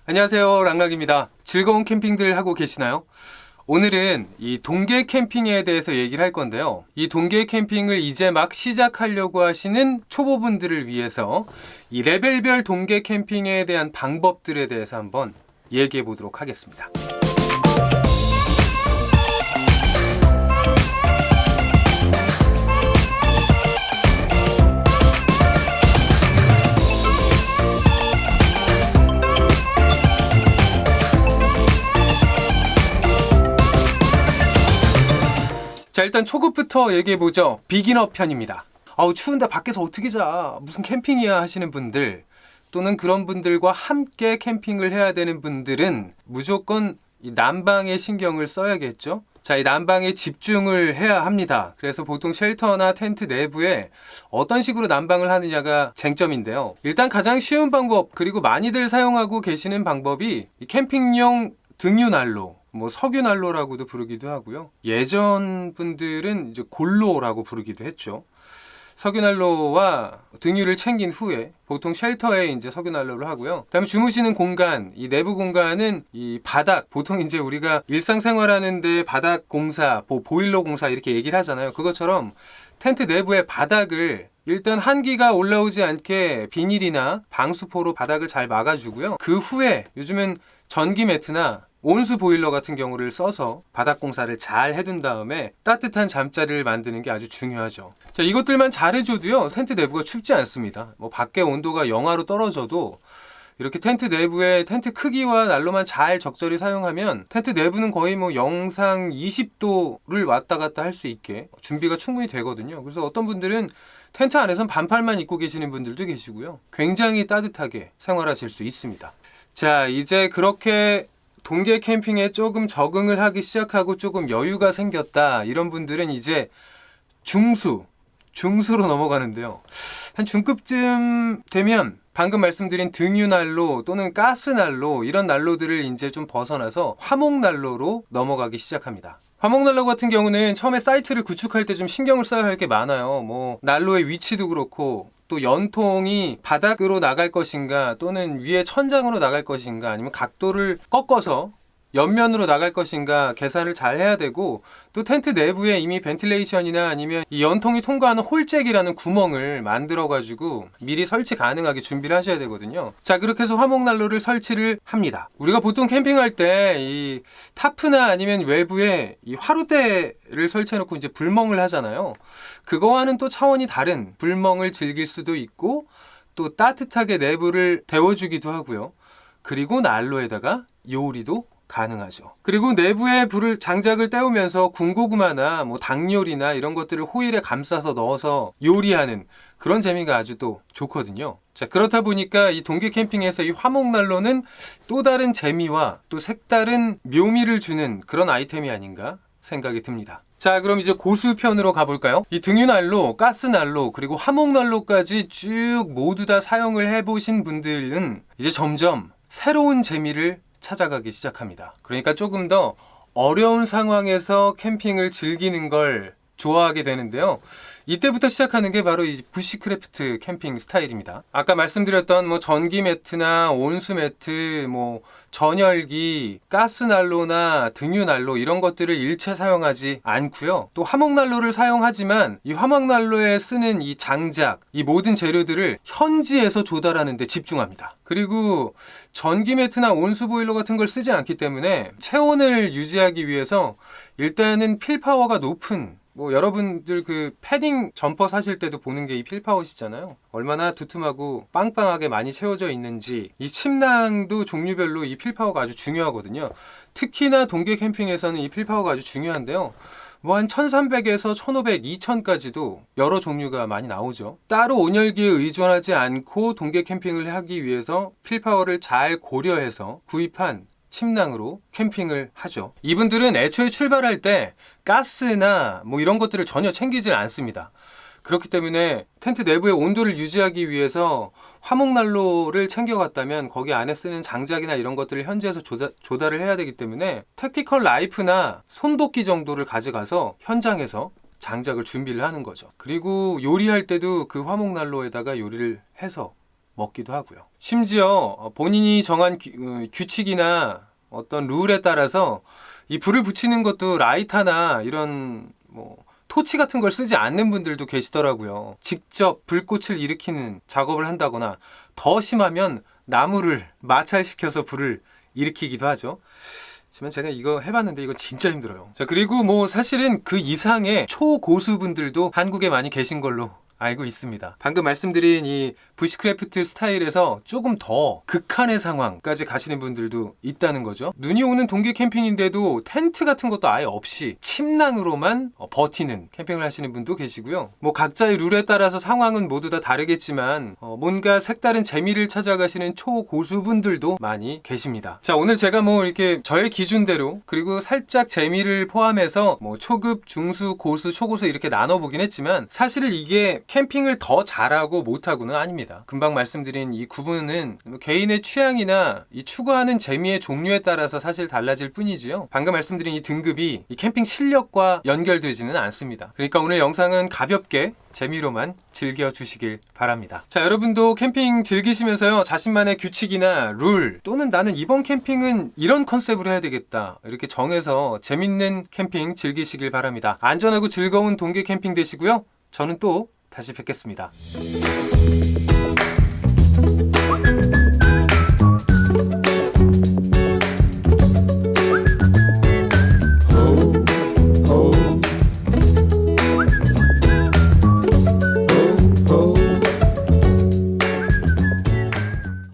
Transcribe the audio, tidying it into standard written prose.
안녕하세요, 랑락입니다. 즐거운 캠핑들 하고 계시나요? 오늘은 이 동계 캠핑에 대해서 얘기를 할 건데요. 이 동계 캠핑을 이제 막 시작하려고 하시는 초보분들을 위해서 이 레벨별 동계 캠핑에 대한 방법들에 대해서 한번 얘기해 보도록 하겠습니다. 자, 일단 초급부터 얘기해보죠. 비기너 편입니다. 아우, 추운데 밖에서 어떻게 자? 무슨 캠핑이야 하시는 분들, 또는 그런 분들과 함께 캠핑을 해야 되는 분들은 무조건 이 난방에 신경을 써야겠죠. 자, 이 난방에 집중을 해야 합니다. 그래서 보통 쉘터나 텐트 내부에 어떤 식으로 난방을 하느냐가 쟁점인데요. 일단 가장 쉬운 방법, 그리고 많이들 사용하고 계시는 방법이 이 캠핑용 등유난로, 석유난로라고도 부르기도 하고요. 예전 분들은 이제 골로라고 부르기도 했죠. 석유난로와 등유를 챙긴 후에 보통 쉘터에 이제 석유난로를 하고요. 그다음에 주무시는 공간, 이 내부 공간은 이 바닥, 보통 이제 우리가 일상생활하는데 바닥 공사, 보일러 공사 이렇게 얘기를 하잖아요. 그것처럼 텐트 내부의 바닥을 일단 한기가 올라오지 않게 비닐이나 방수포로 바닥을 잘 막아주고요. 그 후에 요즘은 전기 매트나 온수 보일러 같은 경우를 써서 바닥 공사를 잘 해둔 다음에 따뜻한 잠자리를 만드는 게 아주 중요하죠. 자, 이것들만 잘 해줘도요, 텐트 내부가 춥지 않습니다. 밖에 온도가 영하로 떨어져도 이렇게 텐트 내부에 텐트 크기와 난로만 잘 적절히 사용하면 텐트 내부는 거의 영상 20도를 왔다 갔다 할 수 있게 준비가 충분히 되거든요. 그래서 어떤 분들은 텐트 안에선 반팔만 입고 계시는 분들도 계시고요. 굉장히 따뜻하게 생활하실 수 있습니다. 자, 이제 그렇게 동계 캠핑에 조금 적응을 하기 시작하고 조금 여유가 생겼다, 이런 분들은 이제 중수로 넘어가는데요. 한 중급쯤 되면 방금 말씀드린 등유난로 또는 가스난로, 이런 난로들을 이제 좀 벗어나서 화목난로로 넘어가기 시작합니다. 화목난로 같은 경우는 처음에 사이트를 구축할 때 좀 신경을 써야 할 게 많아요. 난로의 위치도 그렇고, 또 연통이 바닥으로 나갈 것인가 또는 위에 천장으로 나갈 것인가, 아니면 각도를 꺾어서 옆면으로 나갈 것인가 계산을 잘 해야 되고, 또 텐트 내부에 이미 벤틸레이션이나 아니면 이 연통이 통과하는 홀잭이라는 구멍을 만들어 가지고 미리 설치 가능하게 준비를 하셔야 되거든요. 자, 그렇게 해서 화목난로를 설치를 합니다. 우리가 보통 캠핑할 때 이 타프나 아니면 외부에 이 화로대를 설치해 놓고 이제 불멍을 하잖아요. 그거와는 또 차원이 다른 불멍을 즐길 수도 있고, 또 따뜻하게 내부를 데워주기도 하고요. 그리고 난로에다가 요리도 가능하죠. 그리고 내부에 장작을 때우면서 군고구마나 닭요리나 이런 것들을 호일에 감싸서 넣어서 요리하는 그런 재미가 아주 또 좋거든요. 자, 그렇다 보니까 이 동계 캠핑에서 이 화목난로는 또 다른 재미와 또 색다른 묘미를 주는 그런 아이템이 아닌가 생각이 듭니다. 자, 그럼 이제 고수편으로 가볼까요? 이 등유난로, 가스난로, 그리고 화목난로까지 쭉 모두 다 사용을 해보신 분들은 이제 점점 새로운 재미를 찾아가기 시작합니다. 그러니까 조금 더 어려운 상황에서 캠핑을 즐기는 걸 좋아하게 되는데요. 이때부터 시작하는 게 바로 이 부시크래프트 캠핑 스타일입니다. 아까 말씀드렸던 전기 매트나 온수 매트, 전열기, 가스난로나 등유난로, 이런 것들을 일체 사용하지 않고요. 또 화목난로를 사용하지만 이 화목난로에 쓰는 이 장작, 이 모든 재료들을 현지에서 조달하는 데 집중합니다. 그리고 전기 매트나 온수 보일러 같은 걸 쓰지 않기 때문에 체온을 유지하기 위해서 일단은 필파워가 높은, 여러분들 그 패딩 점퍼 사실 때도 보는 게 이 필파워시잖아요. 얼마나 두툼하고 빵빵하게 많이 채워져 있는지. 이 침낭도 종류별로 이 필파워가 아주 중요하거든요. 특히나 동계 캠핑에서는 이 필파워가 아주 중요한데요. 한 1300에서 1500, 2000까지도 여러 종류가 많이 나오죠. 따로 온열기에 의존하지 않고 동계 캠핑을 하기 위해서 필파워를 잘 고려해서 구입한 침낭으로 캠핑을 하죠. 이분들은 애초에 출발할 때 가스나 이런 것들을 전혀 챙기질 않습니다. 그렇기 때문에 텐트 내부의 온도를 유지하기 위해서 화목난로를 챙겨갔다면 거기 안에 쓰는 장작이나 이런 것들을 현지에서 조달을 해야 되기 때문에 택티컬 라이프나 손도끼 정도를 가져가서 현장에서 장작을 준비를 하는 거죠. 그리고 요리할 때도 그 화목난로에다가 요리를 해서 먹기도 하고요. 심지어 본인이 정한 규칙이나 어떤 룰에 따라서 이 불을 붙이는 것도 라이터나 이런 토치 같은 걸 쓰지 않는 분들도 계시더라고요. 직접 불꽃을 일으키는 작업을 한다거나 더 심하면 나무를 마찰시켜서 불을 일으키기도 하죠. 하지만 제가 이거 해봤는데 이거 진짜 힘들어요. 자, 그리고 사실은 그 이상의 초고수분들도 한국에 많이 계신 걸로 알고 있습니다. 방금 말씀드린 이 부시크래프트 스타일에서 조금 더 극한의 상황까지 가시는 분들도 있다는 거죠. 눈이 오는 동계 캠핑인데도 텐트 같은 것도 아예 없이 침낭으로만 버티는 캠핑을 하시는 분도 계시고요. 각자의 룰에 따라서 상황은 모두 다 다르겠지만 뭔가 색다른 재미를 찾아가시는 초고수분들도 많이 계십니다. 자, 오늘 제가 이렇게 저의 기준대로 그리고 살짝 재미를 포함해서 초급, 중수, 고수, 초고수 이렇게 나눠보긴 했지만 사실은 이게 캠핑을 더 잘하고 못하고는 아닙니다. 금방 말씀드린 이 구분은 개인의 취향이나 이 추구하는 재미의 종류에 따라서 사실 달라질 뿐이지요. 방금 말씀드린 이 등급이 이 캠핑 실력과 연결되지는 않습니다. 그러니까 오늘 영상은 가볍게 재미로만 즐겨주시길 바랍니다. 자, 여러분도 캠핑 즐기시면서요, 자신만의 규칙이나 룰 또는 나는 이번 캠핑은 이런 컨셉으로 해야 되겠다 이렇게 정해서 재밌는 캠핑 즐기시길 바랍니다. 안전하고 즐거운 동계 캠핑 되시고요. 저는 또 다시 뵙겠습니다.